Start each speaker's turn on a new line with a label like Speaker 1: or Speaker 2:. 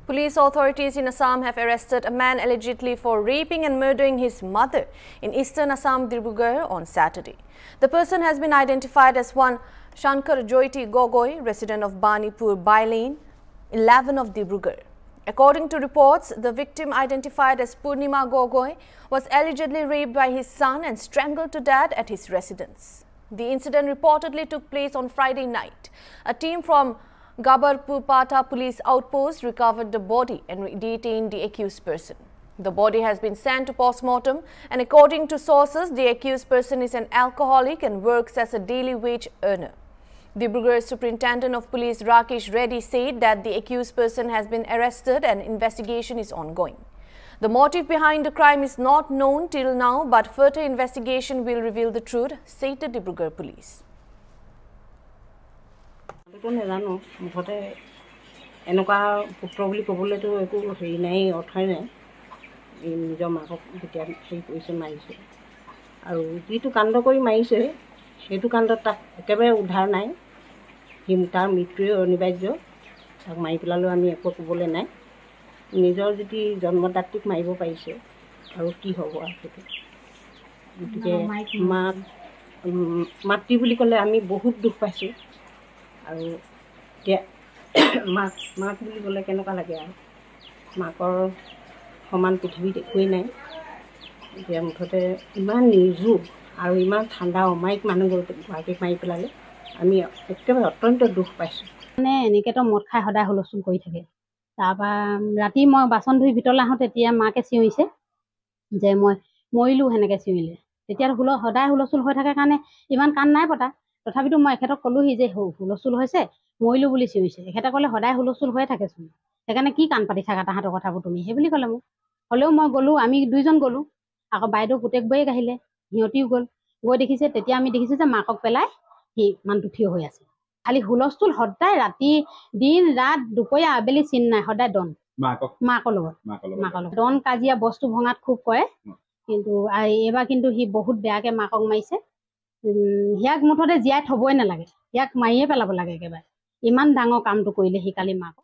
Speaker 1: Police authorities in Assam have arrested a man allegedly for raping and murdering his mother in eastern Assam, Dibrugarh on Saturday. The person has been identified as one Shankar Jyoti Gogoi, resident of Banipur Bailane, 11 of Dibrugarh. According to reports, the victim, identified as Purnima Gogoi, was allegedly raped by his son and strangled to death at his residence. The incident reportedly took place on Friday night. A team from Gabarpurpata police outpost recovered the body and detained the accused person. The body has been sent to post-mortem, and according to sources, the accused person is an alcoholic and works as a daily wage earner. Dibrugarh Superintendent of Police Rakesh Reddy said that the accused person has been arrested and investigation is ongoing. The motive behind the crime is not known till now, but further investigation will reveal the truth, said the Dibrugarh police.
Speaker 2: নেজানো মুখতে এনেকুৱা পুত্ৰ বুলি ক'বলৈতো একো হেৰি নাই অৰ্থই নাই নিজৰ মাকক যেতিয়া হেৰি কৰিছে মাৰিছে আৰু যিটো কাণ্ড কৰি মাৰিছে সেইটো কাণ্ডত তাক একেবাৰে উদ্ধাৰ নাই তাৰ মৃত্যুৱে অনিবাৰ্য তাক মাৰি পেলালেও আমি একো ক'বলৈ নাই নিজৰ যদি জন্মদাত্ৰীক মাৰিব পাৰিছে আৰু কি হ'ব আৰু সেইটো গতিকে মাতৃ বুলি ক'লে আমি বহুত দুখ পাইছোঁ আৰু এতিয়া মাক বুলি ক'লে কেনেকুৱা লাগে আৰু মাকৰ সমান পৃথিৱীত একোৱেই নাই এতিয়া মুঠতে ইমান নিৰ্জীৱ আৰু ইমান ঠাণ্ডা অমায়িক মানুহগৰাকীক মাৰি পেলালে আমি একেবাৰে অত্যন্ত দুখ পাইছোঁ মানে এনেকৈতো মদ খাই সদায় হুলস্থুল কৰি থাকে তাৰপৰা ৰাতি মই বাচন ধুই ভিতৰলৈ আহোঁ তেতিয়া মাকে চিঞৰিছে যে মই মৰিলোঁ সেনেকৈ চিঞৰিলে তেতিয়া সদায় হুলস্থুল হৈ থাকে কাৰণে ইমান কাণ নাই পতা তথাপিতো মই এখেতক ক'লোহি যে হুলস্থুল হৈছে মৰিলোঁ বুলি চিঞৰিছে এখেতে ক'লে সদায় হুলস্থুল হৈ থাকেচোন সেইকাৰণে কি কাণ পাতি থাকা তাহাঁতৰ কথাবোৰ তুমি সেই বুলি ক'লে মোক হ'লেও মই গ'লোঁ আমি দুইজন গ'লোঁ আকৌ বাইদেউ পুতেকবোৰেক আহিলে সিহঁতিও গ'ল গৈ দেখিছে তেতিয়া আমি দেখিছোঁ যে মাকক পেলাই সি মানুহটো থিয় হৈ আছে খালি হুলস্থুল সদায় ৰাতি দিন ৰাত দুপৰীয়া আবেলি চিন নাই সদায় দন মাকৰ লগত দন কাজিয়া বস্তু ভঙাত খুব কৰে কিন্তু এইবাৰ কিন্তু সি বহুত বেয়াকৈ মাকক মাৰিছে ইয়াক মুঠতে জীয়াই থ'বই নালাগে ইয়াক মাৰিয়ে পেলাব লাগে একেবাৰে ইমান ডাঙৰ কামটো কৰিলে সি কালি মাকক